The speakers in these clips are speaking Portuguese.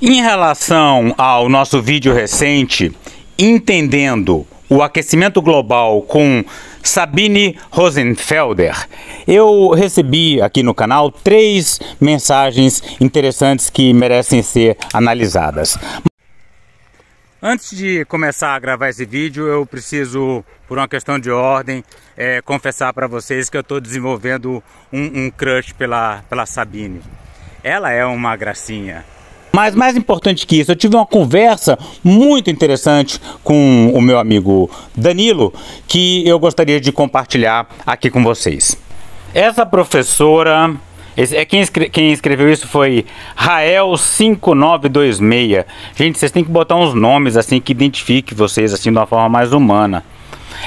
Em relação ao nosso vídeo recente, entendendo o aquecimento global com Sabine Rosenfelder, eu recebi aqui no canal 3 mensagens interessantes que merecem ser analisadas. Antes de começar a gravar esse vídeo, eu preciso, por uma questão de ordem, confessar para vocês que eu estou desenvolvendo um crush pela Sabine. Ela é uma gracinha. Mas mais importante que isso, eu tive uma conversa muito interessante com o meu amigo Danilo, que eu gostaria de compartilhar aqui com vocês. Essa professora, quem escreveu isso foi Rael5926. Gente, vocês têm que botar uns nomes assim que identifique vocês assim de uma forma mais humana.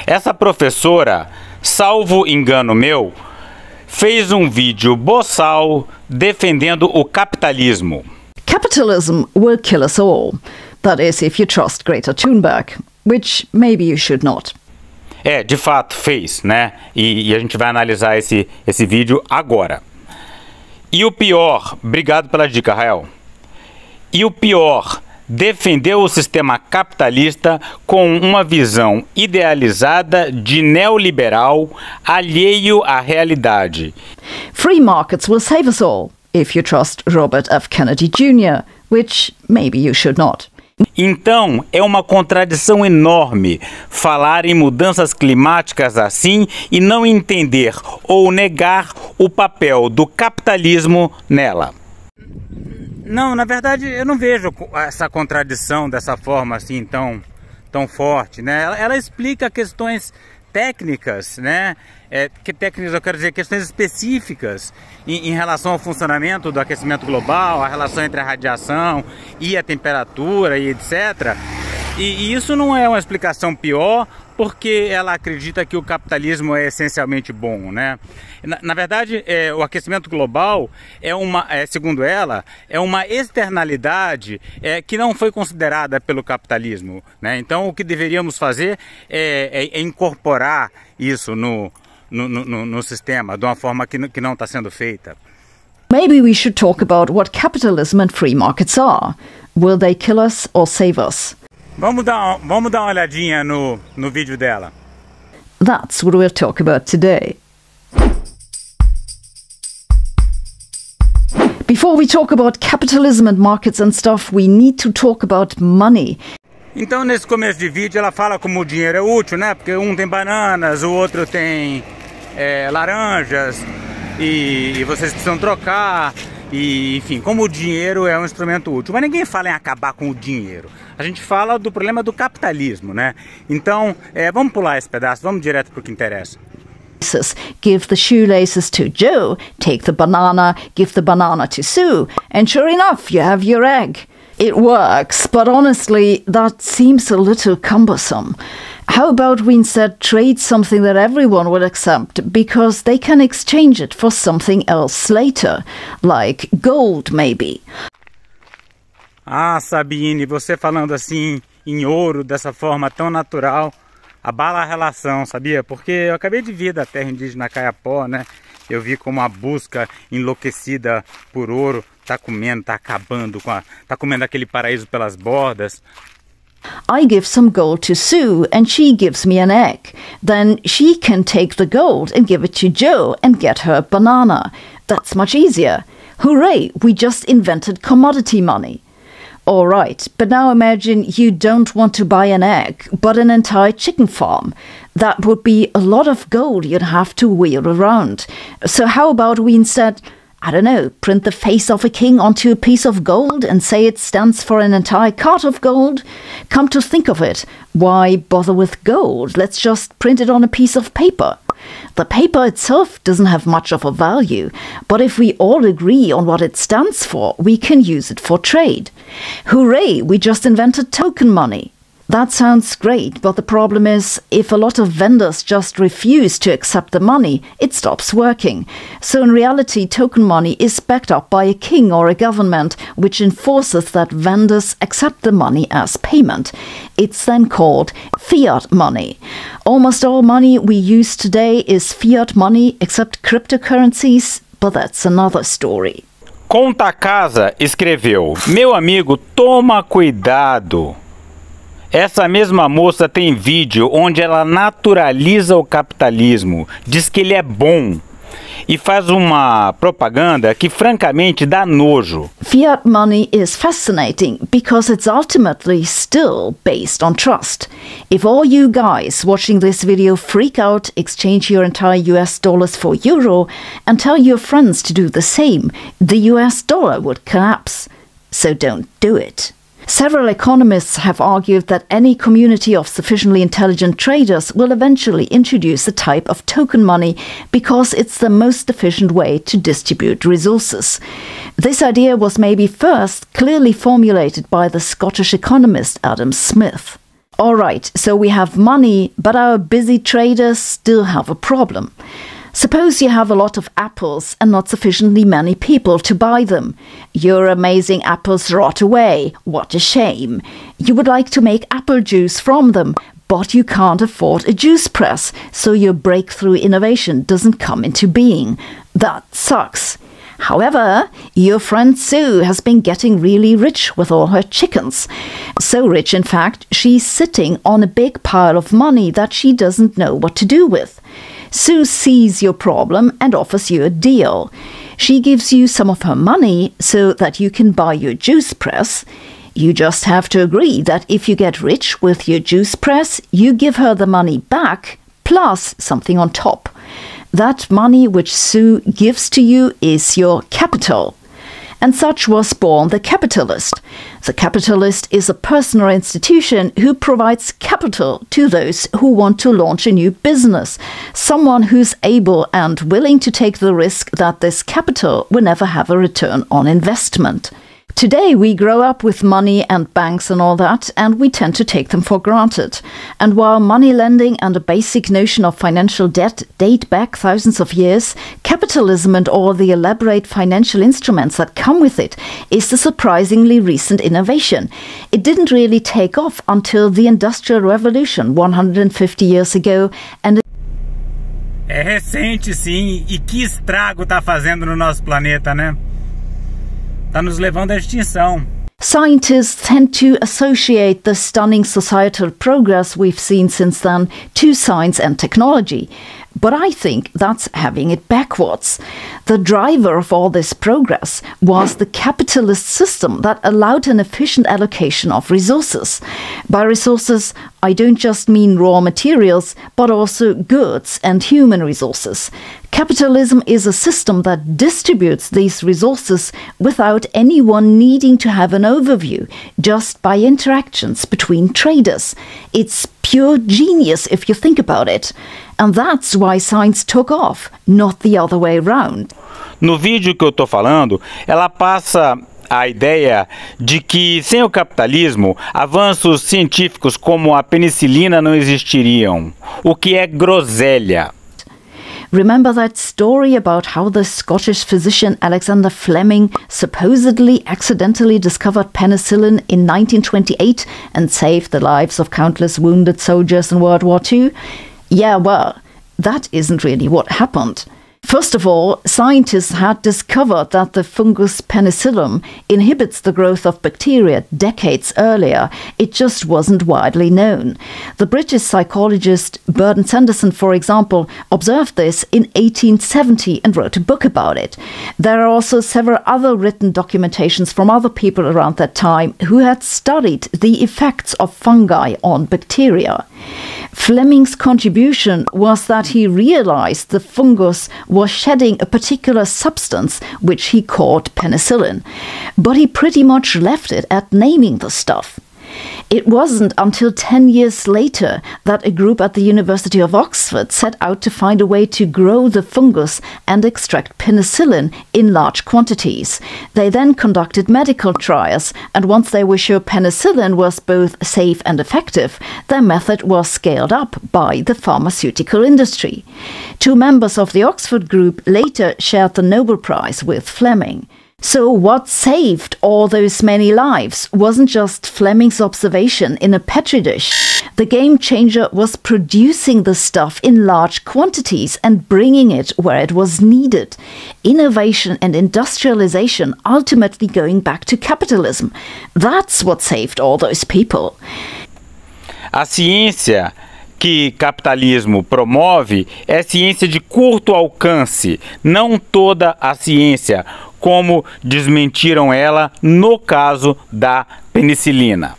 Essa professora, salvo engano meu, fez um vídeo boçal defendendo o capitalismo. Capitalism will kill us all. That is, if you trust Greta Thunberg, which maybe you should not. De fato, fez, né? E a gente vai analisar esse vídeo agora. E o pior, obrigado pela dica, Rael. E o pior, defendeu o sistema capitalista com uma visão idealizada de neoliberal, alheio à realidade. Free markets will save us all. If you trust Robert F. Kennedy Jr., which maybe you should not. Então, é uma contradição enorme falar em mudanças climáticas assim e não entender ou negar o papel do capitalismo nela. Não, na verdade, eu não vejo essa contradição dessa forma assim tão forte, né? Ela explica questões técnicas, né? Que técnicas eu quero dizer, questões específicas em relação ao funcionamento do aquecimento global, a relação entre a radiação e a temperatura e etc. E isso não é uma explicação pior porque ela acredita que o capitalismo é essencialmente bom, né? Na verdade, o aquecimento global segundo ela, é uma externalidade que não foi considerada pelo capitalismo, né? Então, o que deveríamos fazer é incorporar isso no sistema, de uma forma que não está sendo feita. Maybe we should talk about what capitalism and free markets are. Will they kill us or save us? Vamos dar uma olhadinha no vídeo dela. That's what we'll talk about today. Before we talk about capitalism and markets and stuff, we need to talk about money. Então, nesse começo de vídeo, ela fala como o dinheiro é útil, né? Porque um tem bananas, o outro tem laranjas, e vocês precisam trocar, e enfim, como o dinheiro é um instrumento útil. Mas ninguém fala em acabar com o dinheiro. A gente fala do problema do capitalismo, né? Então, vamos pular esse pedaço, vamos direto para o que interessa. Give the shoelaces to Joe, take the banana, give the banana to Sue, and sure enough, you have your egg. It works, but honestly, that seems a little cumbersome. How about we instead trade something that everyone will accept, because they can exchange it for something else later, like gold maybe. Ah, Sabine, você falando assim em ouro, dessa forma tão natural, abala a relação, sabia? Porque eu acabei de vir da terra indígena Kayapó, né? Eu vi como a busca enlouquecida por ouro tá comendo, tá acabando tá comendo aquele paraíso pelas bordas. I give some gold to Sue and she gives me an egg. Then she can take the gold and give it to Joe and get her a banana. That's much easier. Hooray, we just invented commodity money. All right, but now imagine you don't want to buy an egg, but an entire chicken farm. That would be a lot of gold you'd have to wheel around. So how about we instead, I don't know, print the face of a king onto a piece of gold and say it stands for an entire cart of gold? Come to think of it, why bother with gold? Let's just print it on a piece of paper. The paper itself doesn't have much of a value, but if we all agree on what it stands for, we can use it for trade. Hooray, we just invented token money. That sounds great, but the problem is, if a lot of vendors just refuse to accept the money, it stops working. So in reality, token money is backed up by a king or a government, which enforces that vendors accept the money as payment. It's then called fiat money. Almost all money we use today is fiat money, except cryptocurrencies, but that's another story. Conta Casa escreveu: meu amigo, toma cuidado. Essa mesma moça tem vídeo onde ela naturaliza o capitalismo, diz que ele é bom e faz uma propaganda que francamente dá nojo. Fiat money is fascinating because it's ultimately still based on trust. If all you guys watching this video freak out, exchange your entire US dollars for euro and tell your friends to do the same, the US dollar would collapse. So don't do it. Several economists have argued that any community of sufficiently intelligent traders will eventually introduce a type of token money because it's the most efficient way to distribute resources. This idea was maybe first clearly formulated by the Scottish economist Adam Smith. Alright, so we have money, but our busy traders still have a problem. Suppose you have a lot of apples and not sufficiently many people to buy them. Your amazing apples rot away. What a shame. You would like to make apple juice from them, but you can't afford a juice press, so your breakthrough innovation doesn't come into being. That sucks. However, your friend Sue has been getting really rich with all her chickens. So rich, in fact, she's sitting on a big pile of money that she doesn't know what to do with. Sue sees your problem and offers you a deal. She gives you some of her money so that you can buy your juice press. You just have to agree that if you get rich with your juice press, you give her the money back, plus something on top. That money which Sue gives to you is your capital. And such was born the capitalist. The capitalist is a person or institution who provides capital to those who want to launch a new business, someone who's able and willing to take the risk that this capital will never have a return on investment. Today we grow up with money and banks and all that, and we tend to take them for granted. And while money lending and a basic notion of financial debt date back thousands of years, capitalism and all the elaborate financial instruments that come with it is a surprisingly recent innovation. It didn't really take off until the Industrial Revolution 150 years ago, and é recente, sim, e que estrago tá fazendo no nosso planeta, né? Tá nos levando à extinção. Scientists tend to associate the stunning societal progress we've seen since then to science and technology. But I think that's having it backwards. The driver of all this progress was the capitalist system that allowed an efficient allocation of resources. By resources, I don't just mean raw materials, but also goods and human resources. Capitalism is a system that distributes these resources without anyone needing to have an overview, just by interactions between traders. It's pure genius if you think about it. And that's why science took off, not the other way around. No vídeo que eu tô falando, ela passa a ideia de que sem o capitalismo, avanços científicos como a penicilina não existiriam, o que é groselha. Remember that story about how the Scottish physician Alexander Fleming supposedly accidentally discovered penicillin in 1928 and saved the lives of countless wounded soldiers in World War II? Yeah, well, that isn't really what happened. First of all, scientists had discovered that the fungus penicillium inhibits the growth of bacteria decades earlier. It just wasn't widely known. The British psychologist Burton Sanderson, for example, observed this in 1870 and wrote a book about it. There are also several other written documentations from other people around that time who had studied the effects of fungi on bacteria. Fleming's contribution was that he realized the fungus was shedding a particular substance which he called penicillin, but he pretty much left it at naming the stuff. It wasn't until 10 years later that a group at the University of Oxford set out to find a way to grow the fungus and extract penicillin in large quantities. They then conducted medical trials, and once they were sure penicillin was both safe and effective, their method was scaled up by the pharmaceutical industry. Two members of the Oxford group later shared the Nobel Prize with Fleming. So what saved all those many lives wasn't just Fleming's observation in a petri dish. The game changer was producing the stuff in large quantities and bringing it where it was needed. Innovation and industrialization ultimately going back to capitalism. That's what saved all those people. A ciência que capitalismo promove é ciência de curto alcance, não toda a ciência, como desmentiram ela no caso da penicilina.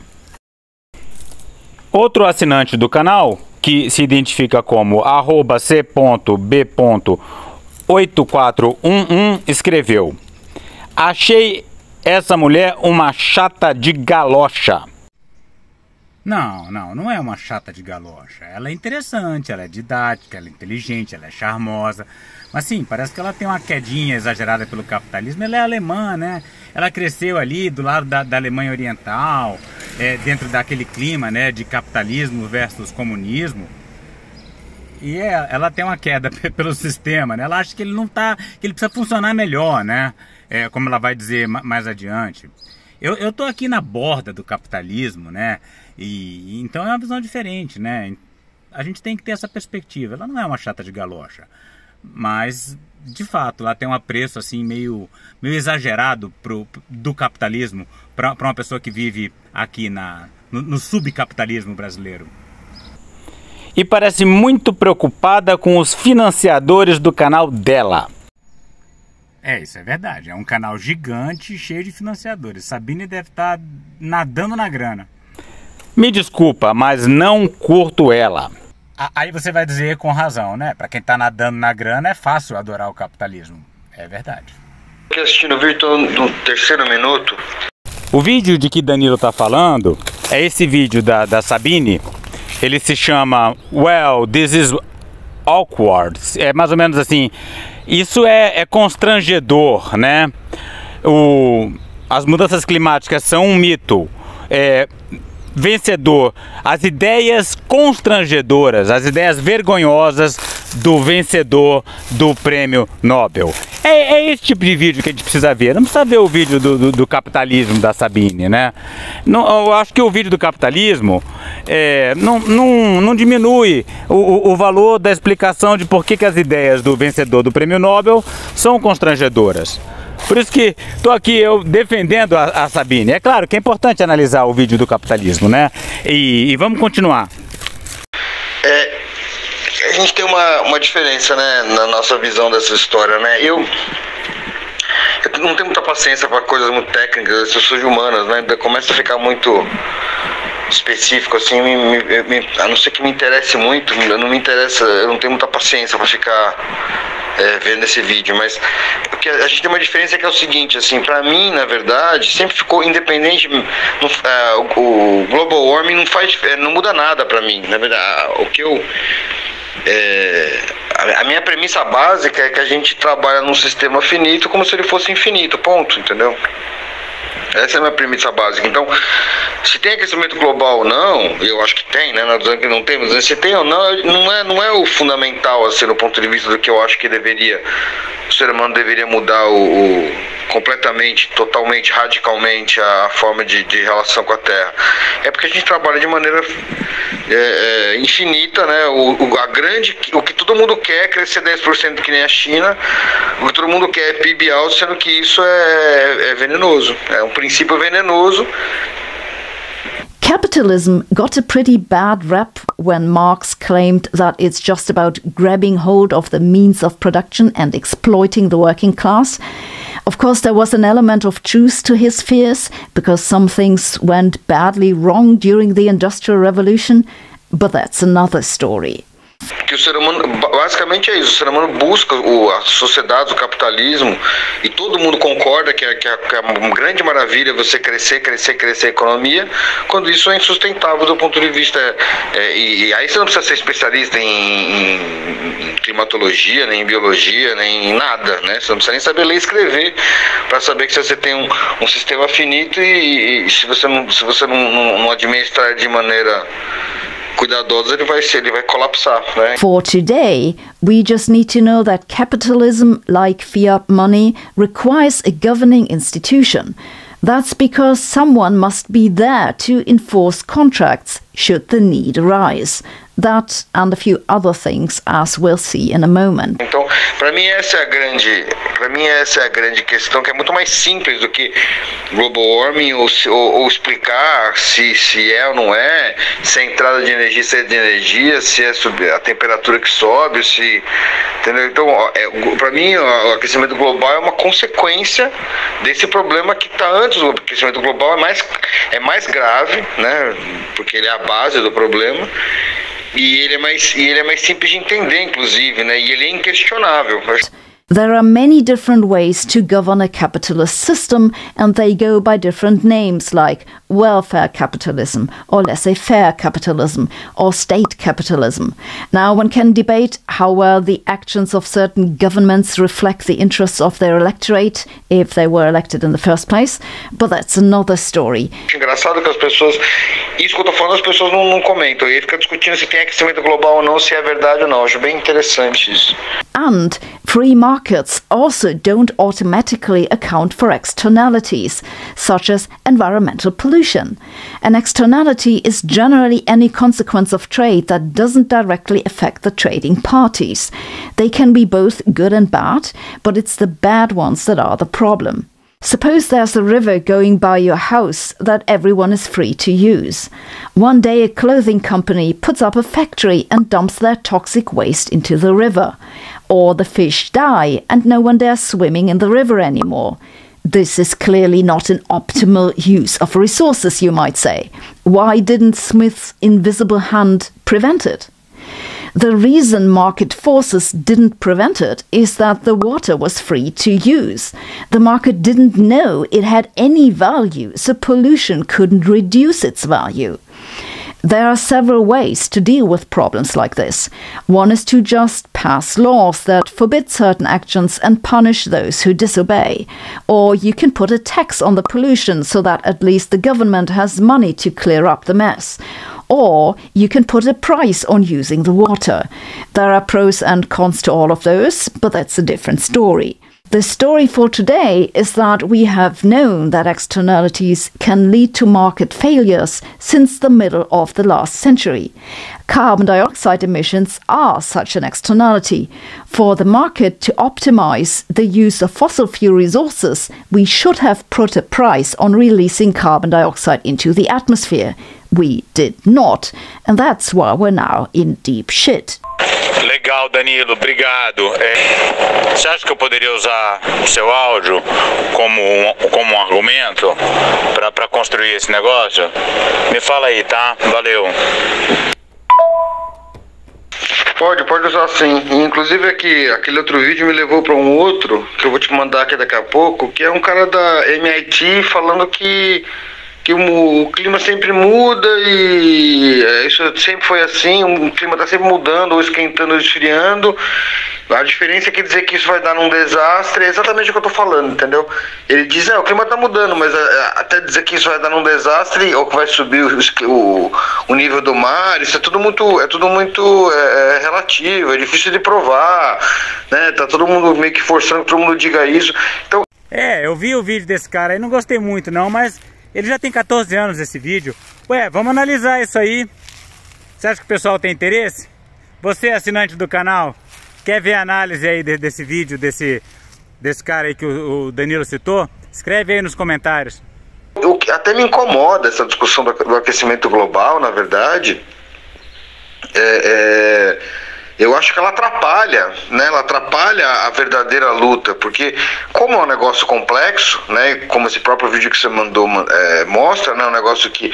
Outro assinante do canal, que se identifica como @c.b.8411, escreveu: "Achei essa mulher uma chata de galocha." Não é uma chata de galocha. Ela é interessante, ela é didática, ela é inteligente, ela é charmosa. Mas sim, parece que ela tem uma quedinha exagerada pelo capitalismo. Ela é alemã, né? Ela cresceu ali do lado da Alemanha Oriental, dentro daquele clima, né, de capitalismo versus comunismo. E ela tem uma queda pelo sistema, né? Ela acha que ele não tá, que ele precisa funcionar melhor, né? Como ela vai dizer mais adiante. Eu tô aqui na borda do capitalismo, né? E então é uma visão diferente, né? A gente tem que ter essa perspectiva. Ela não é uma chata de galocha, mas de fato ela tem um apreço assim meio exagerado do capitalismo para uma pessoa que vive aqui no subcapitalismo brasileiro. E parece muito preocupada com os financiadores do canal dela. Isso é verdade. É um canal gigante, cheio de financiadores. Sabine deve estar nadando na grana. Me desculpa, mas não curto ela. Aí você vai dizer com razão, né? Para quem tá nadando na grana é fácil adorar o capitalismo. É verdade. Aqui assistindo o vídeo do terceiro minuto. O vídeo de que Danilo tá falando é esse vídeo da Sabine. Ele se chama Well, This is Awkward. É mais ou menos assim. Isso é constrangedor, né? As mudanças climáticas são um mito. Vencedor, as ideias constrangedoras, as ideias vergonhosas do vencedor do prêmio Nobel. É esse tipo de vídeo que a gente precisa ver. Não precisa ver o vídeo do capitalismo da Sabine, né? Não, eu acho que o vídeo do capitalismo não diminui o valor da explicação de por que as ideias do vencedor do prêmio Nobel são constrangedoras. Por isso que estou aqui eu defendendo a Sabine. É claro que é importante analisar o vídeo do capitalismo, né? E vamos continuar. A gente tem uma diferença, né, na nossa visão dessa história, né? Eu não tenho muita paciência para coisas muito técnicas, eu sou de humanas, né? Começa a ficar muito específico, assim, a não ser que me interesse muito, não me interessa, eu não tenho muita paciência para ficar vendo esse vídeo, mas o que a gente tem uma diferença que é o seguinte, assim, para mim, na verdade, sempre ficou independente, o global warming não muda nada para mim, na verdade, a minha premissa básica é que a gente trabalha num sistema finito como se ele fosse infinito, ponto, entendeu? Essa é a minha premissa básica. Então, se tem aquecimento global ou não, eu acho que tem, né? Não dizendo que não tem, mas se tem ou não, não é o fundamental, assim, no ponto de vista do que eu acho que o ser humano deveria mudar completamente, totalmente, radicalmente a forma de relação com a Terra. É porque a gente trabalha de maneira infinita, né? O que todo mundo quer é crescer 10% que nem a China, o que todo mundo quer é PIB alto, sendo que isso é venenoso, é um princípio venenoso. Capitalism got a pretty bad rap when Marx claimed that it's just about grabbing hold of the means of production and exploiting the working class. Of course, there was an element of truth to his fears, because some things went badly wrong during the Industrial Revolution, but that's another story. Que o ser humano, basicamente é isso, o ser humano busca a sociedade, o capitalismo, e todo mundo concorda que é uma grande maravilha você crescer a economia, quando isso é insustentável do ponto de vista, e aí você não precisa ser especialista em climatologia, nem em biologia, nem em nada, né? Você não precisa nem saber ler e escrever para saber que você tem um sistema finito e se você não administrar de maneira cuidadosos, ele vai colapsar, né? For today, we just need to know that capitalism, like fiat money, requires a governing institution. That's because someone must be there to enforce contracts should the need arise. That and a few other things, as we'll see in a moment. Então, para mim essa é a grande questão, que é muito mais simples do que global warming ou explicar se é ou não é, se é entrada de energia, se é de energia, se é a temperatura que sobe, se, entendeu? Então, para mim o aquecimento global é uma consequência desse problema que está antes. O aquecimento global é mais grave, né? Porque ele é a base do problema. E ele é mais simples de entender, inclusive, né? E ele é inquestionável. There are many different ways to govern a capitalist system, and they go by different names like welfare capitalism, or laissez-faire capitalism, or state capitalism. Now, one can debate how well the actions of certain governments reflect the interests of their electorate, if they were elected in the first place, but that's another story. Engraçado que as pessoas, isso que eu tô falando, as pessoas não comentam, e aí fica discutindo se tem aquecimento global ou não, se é verdade ou não. Eu acho bem interessante isso. And free markets also don't automatically account for externalities, such as environmental pollution. An externality is generally any consequence of trade that doesn't directly affect the trading parties. They can be both good and bad, but it's the bad ones that are the problem. Suppose there's a river going by your house that everyone is free to use. One day a clothing company puts up a factory and dumps their toxic waste into the river. Or the fish die and no one dares swimming in the river anymore. This is clearly not an optimal use of resources, you might say. Why didn't Smith's invisible hand prevent it? The reason market forces didn't prevent it is that the water was free to use. The market didn't know it had any value, so pollution couldn't reduce its value. There are several ways to deal with problems like this. One is to just pass laws that forbid certain actions and punish those who disobey. Or you can put a tax on the pollution so that at least the government has money to clear up the mess. Or you can put a price on using the water. There are pros and cons to all of those, but that's a different story. The story for today is that we have known that externalities can lead to market failures since the middle of the last century. Carbon dioxide emissions are such an externality. For the market to optimize the use of fossil fuel resources, we should have put a price on releasing carbon dioxide into the atmosphere. We did not, and that's why we're now in deep shit. Legal, Danilo, obrigado. Você acha que eu poderia usar seu áudio como um argumento para construir esse negócio? Me fala aí, tá? Valeu. Pode usar sim. Inclusive aquele outro vídeo me levou para um outro, que eu vou te mandar aqui daqui a pouco, que é um cara da MIT falando que o clima sempre muda e isso sempre foi assim, o clima está sempre mudando, ou esquentando ou esfriando. A diferença é que dizer que isso vai dar num desastre é exatamente o que eu estou falando, entendeu? Ele diz, o clima está mudando, mas até dizer que isso vai dar num desastre ou que vai subir o nível do mar, isso é tudo muito relativo, é difícil de provar, né? Tá todo mundo meio que forçando que todo mundo diga isso. Então... eu vi o vídeo desse cara aí, não gostei muito não, mas ele já tem 14 anos esse vídeo. Vamos analisar isso aí. Você acha que o pessoal tem interesse? Você, assinante do canal, quer ver a análise aí desse vídeo, desse cara aí que o Danilo citou? Escreve aí nos comentários. O que até me incomoda essa discussão do aquecimento global, na verdade, eu acho que ela atrapalha, né? Ela atrapalha a verdadeira luta, porque como é um negócio complexo, né? Como esse próprio vídeo que você mandou mostra, né? Um negócio de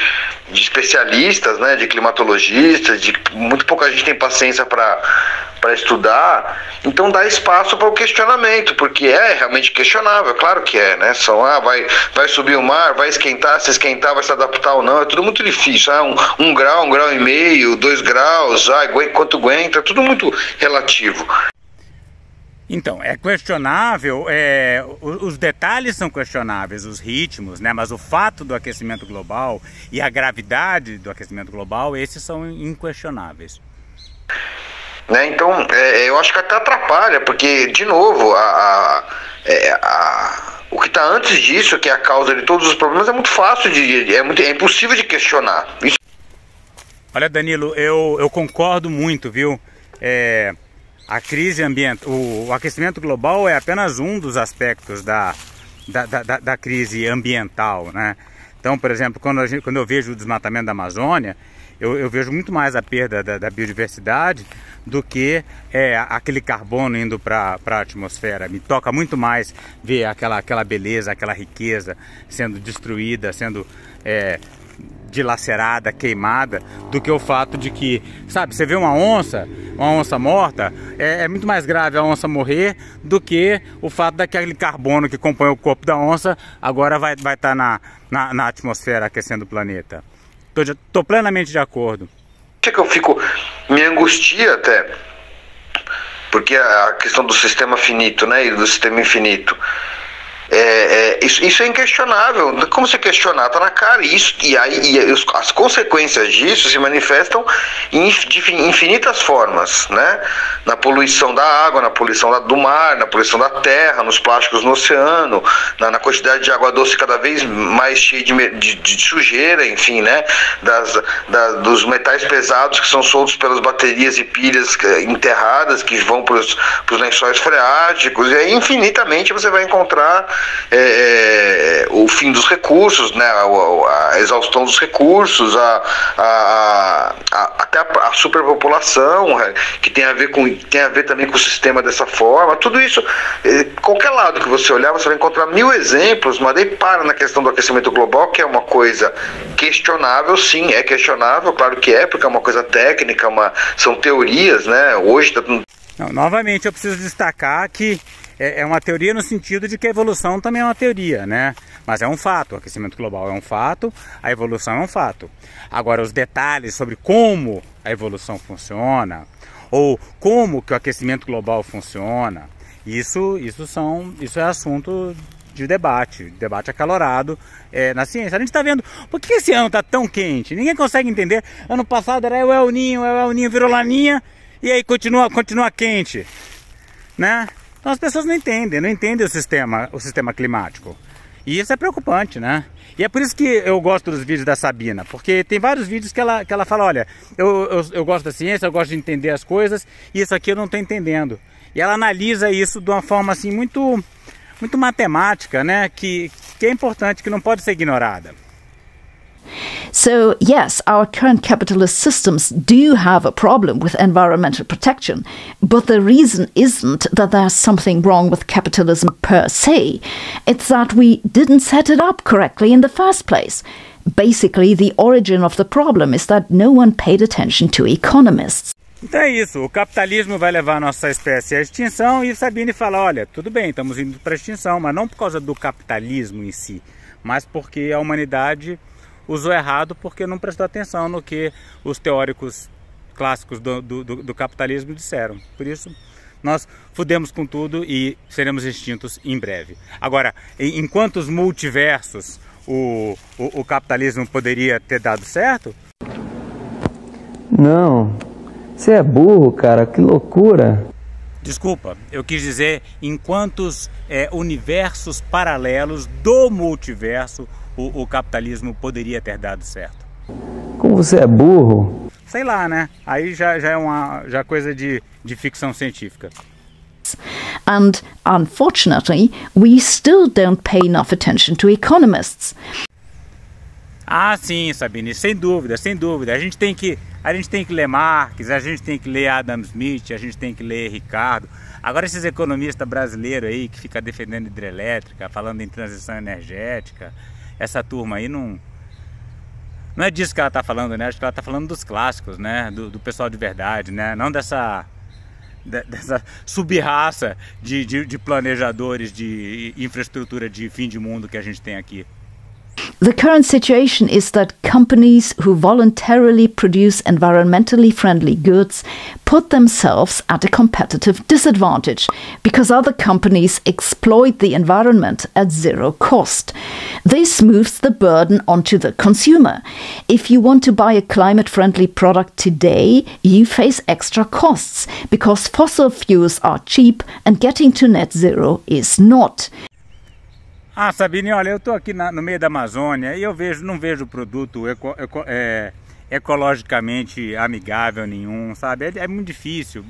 especialistas, né? De climatologistas, muito pouca gente tem paciência para estudar, então dá espaço para o questionamento, porque é realmente questionável, claro que é, né? Vai subir o mar, vai esquentar, se esquentar vai se adaptar ou não, é tudo muito difícil, 1 grau, 1,5 graus, 2 graus, quanto aguenta, é tudo muito relativo. Então, é questionável, os detalhes são questionáveis, os ritmos, né? Mas o fato do aquecimento global e a gravidade do aquecimento global, esses são inquestionáveis. Né? Então, eu acho que até atrapalha, porque, de novo, o que está antes disso, que é a causa de todos os problemas, é muito fácil, é impossível de questionar. Isso... Olha, Danilo, eu concordo muito, viu? A crise ambiental, o aquecimento global é apenas um dos aspectos da crise ambiental, né? Então, por exemplo, quando eu vejo o desmatamento da Amazônia, eu vejo muito mais a perda da biodiversidade do que aquele carbono indo para a atmosfera. Me toca muito mais ver aquela beleza, aquela riqueza sendo destruída, sendo dilacerada, queimada, do que o fato de que, sabe, você vê uma onça morta, é muito mais grave a onça morrer do que o fato daquele carbono que compõe o corpo da onça agora vai estar na atmosfera aquecendo o planeta. Tô plenamente de acordo. É que eu me angustia até, porque a questão do sistema finito, né, e do sistema infinito, isso é inquestionável. Como você questionar? Tá na cara. As consequências disso se manifestam em infinitas formas, né? Na poluição da água, na poluição do mar, na poluição da terra, nos plásticos no oceano, na quantidade de água doce cada vez mais cheia de sujeira, enfim, né? Dos metais pesados que são soltos pelas baterias e pilhas enterradas, que vão para os lençóis freáticos, e aí infinitamente você vai encontrar o fim dos recursos, né, a exaustão dos recursos, até a superpopulação, que tem a ver também com o sistema dessa forma. Tudo isso, qualquer lado que você olhar, você vai encontrar mil exemplos, mas daí para na questão do aquecimento global, que é uma coisa questionável. Sim, é questionável, claro que porque é uma coisa técnica, são teorias, né? Hoje tá... Não, novamente eu preciso destacar que é uma teoria no sentido de que a evolução também é uma teoria, né? Mas é um fato, o aquecimento global é um fato, a evolução é um fato. Agora, os detalhes sobre como a evolução funciona, ou como que o aquecimento global funciona, isso é assunto de debate acalorado na ciência. A gente está vendo, por que esse ano está tão quente? Ninguém consegue entender. Ano passado era o El Ninho virou Laninha, e aí continua quente, né? Então as pessoas não entendem o sistema climático. E isso é preocupante, né? E é por isso que eu gosto dos vídeos da Sabina, porque tem vários vídeos que ela fala, olha, eu gosto da ciência, eu gosto de entender as coisas, e isso aqui eu não estou entendendo. E ela analisa isso de uma forma assim muito matemática, né? Que é importante, que não pode ser ignorada. So, yes, our current capitalist systems do have a problem with environmental protection, but the reason isn't that there's something wrong with capitalism per se. It's that we didn't set it up correctly in the first place. Basically, the origin of the problem is that no one paid attention to economists. Então é isso, o capitalismo vai levar a nossa espécie à extinção, e Sabine fala, olha, tudo bem, estamos indo para a extinção, mas não por causa do capitalismo em si, mas porque a humanidade usou errado, porque não prestou atenção no que os teóricos clássicos do capitalismo disseram. Por isso, nós fudemos com tudo e seremos extintos em breve. Agora, em quantos multiversos o capitalismo poderia ter dado certo? Não, você é burro, cara, que loucura. Desculpa, eu quis dizer em quantos universos paralelos do multiverso o capitalismo poderia ter dado certo. Como você é burro? Sei lá, né? Aí já é coisa de ficção científica. And unfortunately, we still don't pay enough attention to economists. Ah, sim, Sabine, sem dúvida, sem dúvida. A gente tem que ler Marx, a gente tem que ler Adam Smith, a gente tem que ler Ricardo. Agora esses economistas brasileiros aí que ficam defendendo hidrelétrica, falando em transição energética, essa turma aí não é disso que ela está falando, né? Acho que ela está falando dos clássicos, né? Do pessoal de verdade, né? Não dessa sub-raça de planejadores de infraestrutura de fim de mundo que a gente tem aqui. The current situation is that companies who voluntarily produce environmentally friendly goods put themselves at a competitive disadvantage because other companies exploit the environment at zero cost. This moves the burden onto the consumer. If you want to buy a climate-friendly product today, you face extra costs because fossil fuels are cheap and getting to net zero is not. Ah, Sabine, olha, eu estou aqui no meio da Amazônia e eu não vejo produto ecologicamente amigável nenhum, sabe? É muito difícil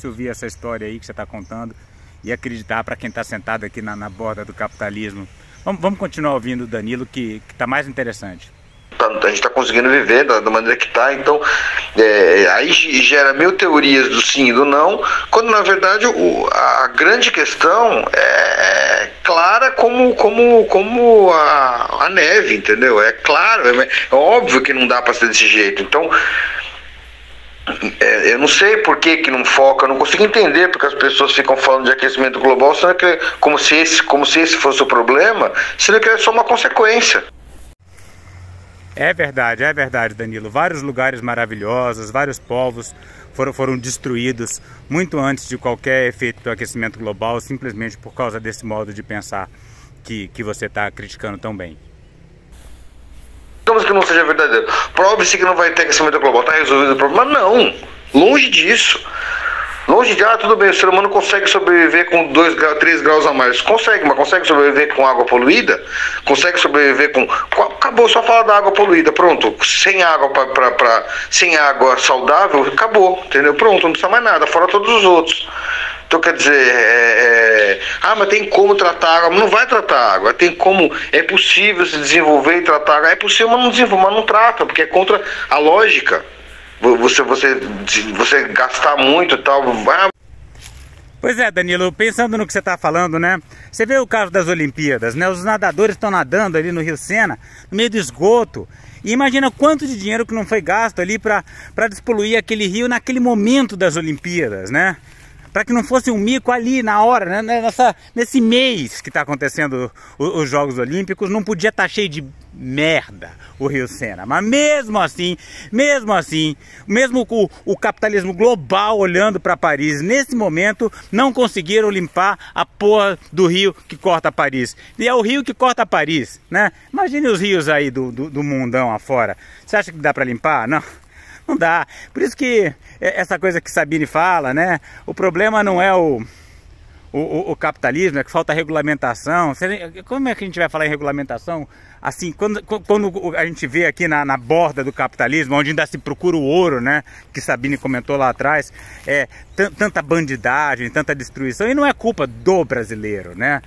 ouvir essa história aí que você está contando e acreditar para quem está sentado aqui na borda do capitalismo. Vamos continuar ouvindo o Danilo, que está mais interessante. A gente está conseguindo viver da maneira que está, então aí gera mil teorias do sim e do não, quando na verdade a grande questão é clara como a neve, entendeu? É claro, é óbvio que não dá para ser desse jeito. Então eu não sei por que não foca, eu não consigo entender porque as pessoas ficam falando de aquecimento global, sendo que, como se esse fosse o problema, sendo que é só uma consequência. É verdade, Danilo. Vários lugares maravilhosos, vários povos foram destruídos muito antes de qualquer efeito do aquecimento global, simplesmente por causa desse modo de pensar que você está criticando tão bem. Digamos que não seja verdadeiro. Prove-se que não vai ter aquecimento global, está resolvido o problema? Não, longe disso. Longe de, tudo bem, o ser humano consegue sobreviver com 2 graus, 3 graus a mais. Consegue, mas consegue sobreviver com água poluída? Consegue sobreviver com... Acabou, só fala da água poluída, pronto. Sem água, sem água saudável, acabou, entendeu? Pronto, não precisa mais nada, fora todos os outros. Então, quer dizer, mas tem como tratar água. Não vai tratar água, tem como, é possível se desenvolver e tratar água. É possível, mas não desenvolve, mas não trata, porque é contra a lógica. Você gastar muito e tal. Pois é, Danilo, pensando no que você está falando, né? Você vê o caso das Olimpíadas, né? Os nadadores estão nadando ali no Rio Sena, no meio do esgoto. E imagina quanto de dinheiro que não foi gasto ali para despoluir aquele rio naquele momento das Olimpíadas, né? Para que não fosse um mico ali na hora, né? Nesse mês que está acontecendo os Jogos Olímpicos, não podia estar cheio de merda o Rio Sena. Mas mesmo assim, mesmo com o capitalismo global olhando para Paris, nesse momento não conseguiram limpar a porra do rio que corta Paris. E é o rio que corta Paris, né? Imagine os rios aí do mundão afora. Você acha que dá para limpar? Não. Não dá. Por isso que essa coisa que Sabine fala, né? O problema não é o capitalismo, é que falta regulamentação. Como é que a gente vai falar em regulamentação? Assim, quando a gente vê aqui na borda do capitalismo, onde ainda se procura o ouro, né? Que Sabine comentou lá atrás, tanta bandidagem, tanta destruição, e não é culpa do brasileiro, né?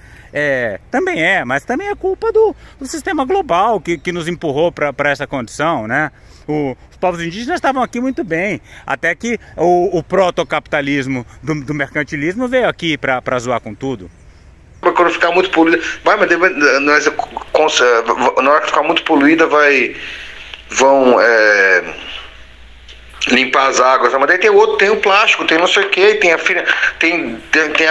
Também mas também é culpa do sistema global que nos empurrou para essa condição, né? Os povos indígenas estavam aqui muito bem, até que o protocapitalismo do mercantilismo veio aqui para zoar com tudo. Quando ficar muito poluída, na hora que ficar muito poluída, vão limpar as águas, mas daí tem o plástico, tem não sei o que, tem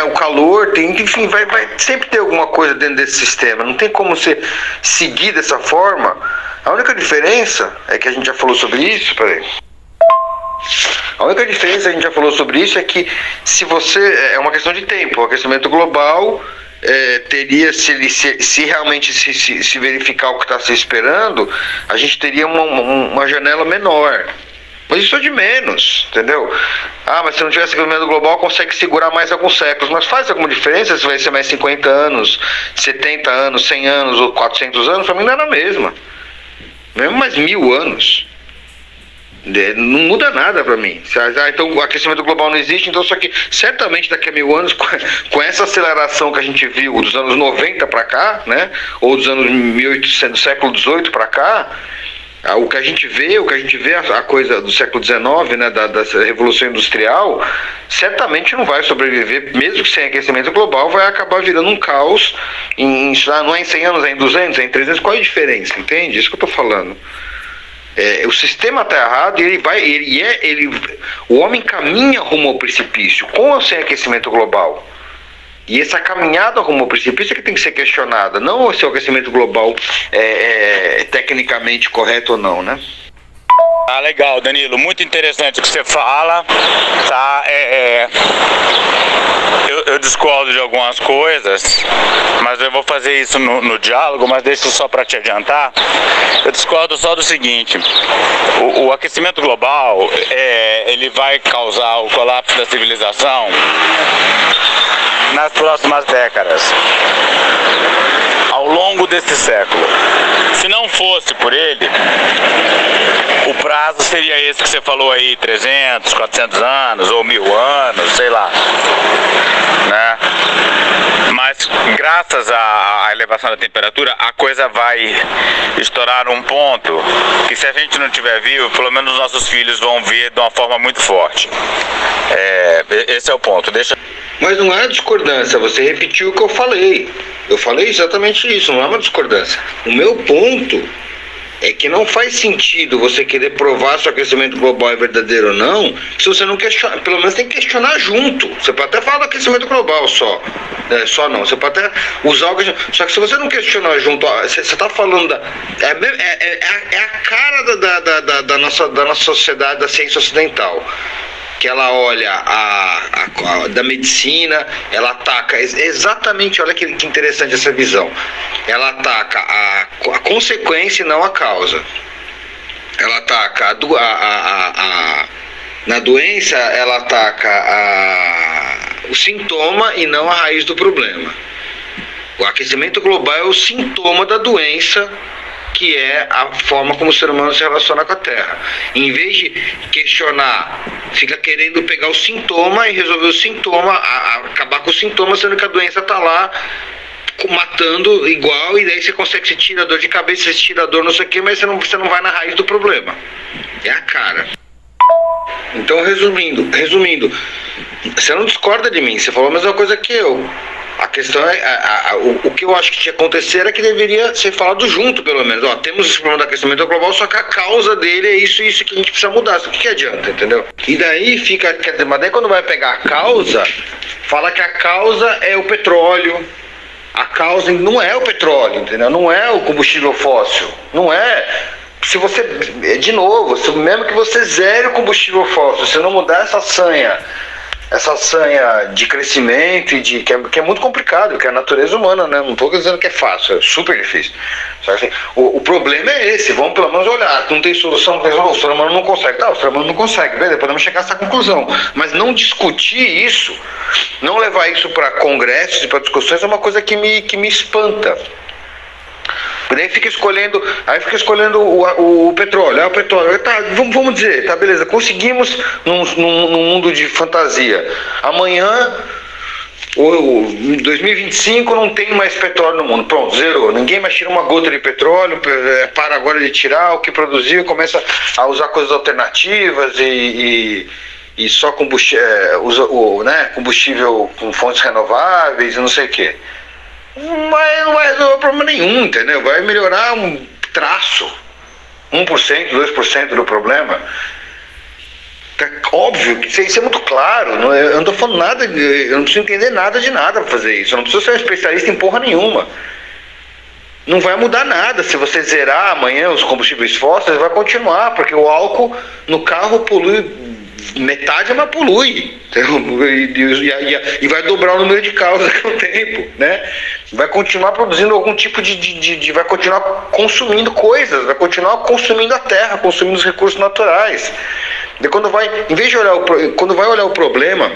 o calor, enfim, vai sempre ter alguma coisa dentro desse sistema, não tem como você seguir dessa forma. A única diferença é que a gente já falou sobre isso, A única diferença, a gente já falou sobre isso, é que se você, é uma questão de tempo, o aquecimento global teria, se realmente se verificar o que está se esperando, a gente teria uma janela menor. Mas isso é de menos, entendeu? Mas se não tivesse aquecimento global, consegue segurar mais alguns séculos. Mas faz alguma diferença se vai ser mais 50 anos, 70 anos, 100 anos ou 400 anos? Para mim não é a mesma. Mesmo mais 1000 anos. Não muda nada para mim. Então o aquecimento global não existe, então só que certamente daqui a 1000 anos, com essa aceleração que a gente viu dos anos 90 para cá, né? Ou dos anos 1800, do século 18 para cá, o que a gente vê, a coisa do século XIX, né, da Revolução Industrial, certamente não vai sobreviver, mesmo que sem aquecimento global, vai acabar virando um caos, não é em 100 anos, é em 200, é em 300, qual é a diferença, entende? Isso que eu estou falando. O sistema está errado e o homem caminha rumo ao precipício, com ou sem aquecimento global. E essa caminhada rumo ao precipício é que tem que ser questionada, não se o aquecimento global é tecnicamente correto ou não, né? Ah, legal, Danilo, muito interessante o que você fala, tá? Eu discordo de algumas coisas, mas eu vou fazer isso no diálogo, mas deixa só para te adiantar. Eu discordo só do seguinte: o aquecimento global, ele vai causar o colapso da civilização nas próximas décadas, ao longo desse século. Se não fosse por ele, o prazo seria esse que você falou aí, 300, 400 anos, ou 1000 anos, sei lá, né? Mas graças à elevação da temperatura, a coisa vai estourar um ponto que, se a gente não tiver vivo, pelo menos os nossos filhos vão ver de uma forma muito forte. Esse é o ponto. Mas não é discordância, você repetiu o que eu falei. Eu falei exatamente isso, não é uma discordância. O meu ponto é que não faz sentido você querer provar se o aquecimento global é verdadeiro ou não, se você não questionar. Pelo menos tem que questionar junto. Você pode até falar do aquecimento global só. Só não. Você pode até usar o aquecimento. Só que se você não questionar junto, você está falando é a cara da nossa sociedade, da ciência ocidental. Que ela olha da medicina, ela ataca exatamente, olha que interessante essa visão, ela ataca a consequência e não a causa. Ela ataca na doença, ela ataca o sintoma e não a raiz do problema. O aquecimento global é o sintoma da doença, que é a forma como o ser humano se relaciona com a Terra. Em vez de questionar, fica querendo pegar o sintoma e resolver o sintoma, acabar com o sintoma, sendo que a doença está lá matando igual, e daí você consegue, se tira a dor de cabeça, você tira a dor, não sei o que, mas você não vai na raiz do problema. É a cara. Então, resumindo, você não discorda de mim, você falou a mesma coisa que eu. A questão o que eu acho que tinha que acontecer era que deveria ser falado junto, pelo menos. Temos esse problema do aquecimento global, só que a causa dele é isso e isso que a gente precisa mudar. O que adianta, entendeu? E daí fica, quer dizer, mas daí quando vai pegar a causa, fala que a causa é o petróleo. A causa não é o petróleo, entendeu? Não é o combustível fóssil. Não é. Se você, de novo, mesmo que você zere o combustível fóssil, se não mudar essa sanha de crescimento e que é muito complicado, que é a natureza humana, né? Não estou dizendo que é fácil, é super difícil. Só que, assim, o problema é esse, vamos pelo menos olhar, não tem solução, o ser humano não consegue. O ser humano não consegue, beleza, podemos chegar a essa conclusão, mas não discutir isso, não levar isso para congressos e para discussões é uma coisa que me espanta. Daí fica escolhendo o petróleo. O petróleo, tá, vamos dizer, tá, beleza, conseguimos num mundo de fantasia. Amanhã, em 2025, não tem mais petróleo no mundo. Pronto, zerou. Ninguém mais tira uma gota de petróleo, para agora de tirar o que produziu, começa a usar coisas alternativas e só combustível com fontes renováveis e não sei o quê. Não vai resolver problema nenhum, entendeu? Vai melhorar um traço, 1%, 2% do problema. Tá óbvio que isso é muito claro. Eu não estou falando nada, eu não preciso entender nada de nada para fazer isso. Eu não preciso ser um especialista em porra nenhuma. Não vai mudar nada. Se você zerar amanhã os combustíveis fósseis, vai continuar, porque o álcool no carro polui metade, mas polui, e vai dobrar o número de causas com o tempo, né? Vai continuar produzindo algum tipo vai continuar consumindo coisas, vai continuar consumindo a terra, consumindo os recursos naturais. E em vez de quando vai olhar o problema,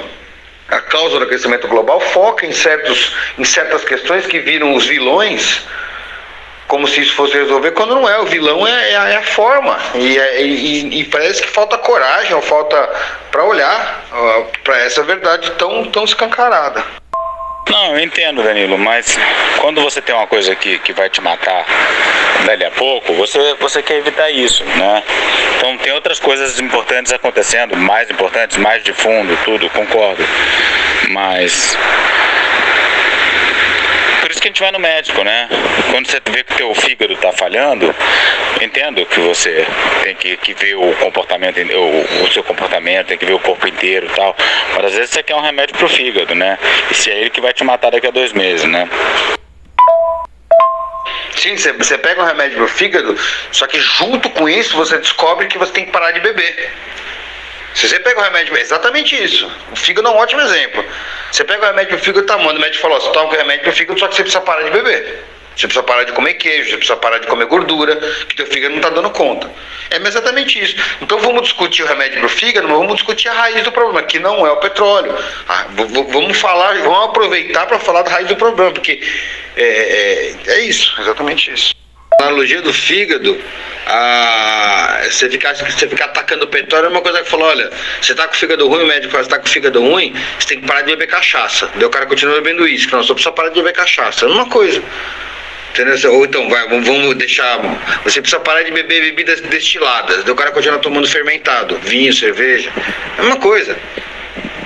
a causa do aquecimento global, foca em certas questões que viram os vilões, como se isso fosse resolver, quando não é. O vilão é a forma, e parece que falta coragem, ou falta para olhar para essa verdade tão escancarada. Não, eu entendo, Danilo, mas quando você tem uma coisa que vai te matar dali a pouco, você quer evitar isso, né? Então tem outras coisas importantes acontecendo, mais importantes, mais de fundo, tudo, concordo, mas... Por isso que que a gente vai no médico, né? Quando você vê que o teu fígado tá falhando, eu entendo que você tem que ver o comportamento, o seu comportamento, tem que ver o corpo inteiro e tal. Mas às vezes você quer um remédio pro fígado, né? E se é ele que vai te matar daqui a 2 meses, né? Sim, você pega um remédio pro fígado, só que junto com isso você descobre que você tem que parar de beber. Se você pega o remédio, é exatamente isso. O fígado é um ótimo exemplo. Você pega o remédio pro fígado, tá, mano, o médico falou, você toma o remédio pro fígado, só que você precisa parar de beber. Você precisa parar de comer queijo, você precisa parar de comer gordura, que teu fígado não tá dando conta. É exatamente isso. Então vamos discutir o remédio pro fígado, mas vamos discutir a raiz do problema, que não é o petróleo. Vamos aproveitar para falar da raiz do problema, porque é isso, exatamente isso. A analogia do fígado, você ficar atacando o petróleo é uma coisa que falou, olha, você tá com o fígado ruim, o médico fala, você tá com o fígado ruim, você tem que parar de beber cachaça. Daí o cara continua bebendo uísque, não, só precisa parar de beber cachaça. É uma coisa. Entendeu? Ou então, vamos deixar, você precisa parar de beber bebidas destiladas. Daí o cara continua tomando fermentado, vinho, cerveja. É uma coisa.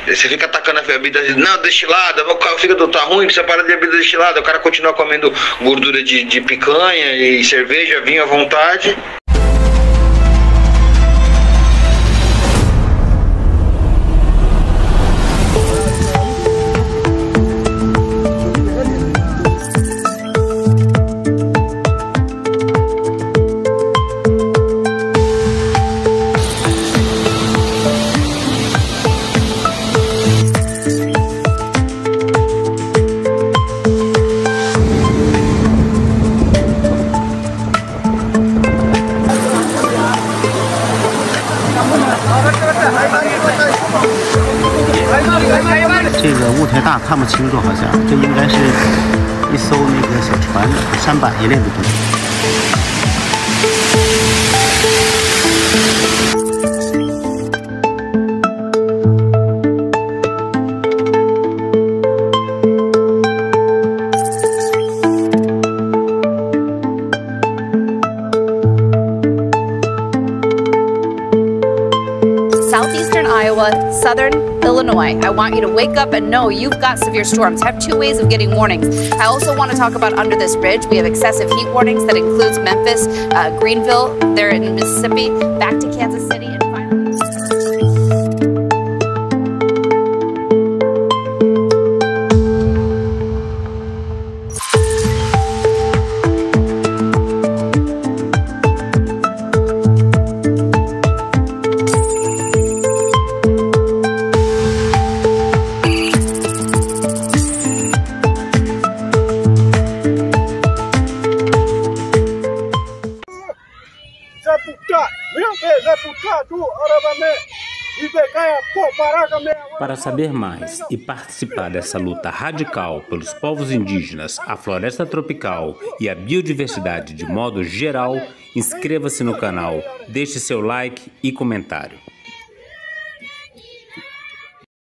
Você fica atacando a bebida, não, destilada, o fígado tá ruim, precisa parar de bebida destilada. O cara continua comendo gordura de picanha e cerveja, vinho à vontade.这个雾太大，看不清楚，好像这应该是一艘那个小船，舢板一类的东西。Southeastern Iowa, southern Illinois. I want you to wake up and know you've got severe storms. Have 2 ways of getting warnings. I also want to talk about under this bridge. We have excessive heat warnings that includes Memphis, Greenville, there in Mississippi, back to Kansas City, and finally... Para saber mais e participar dessa luta radical pelos povos indígenas, a floresta tropical e a biodiversidade de modo geral, inscreva-se no canal, deixe seu like e comentário.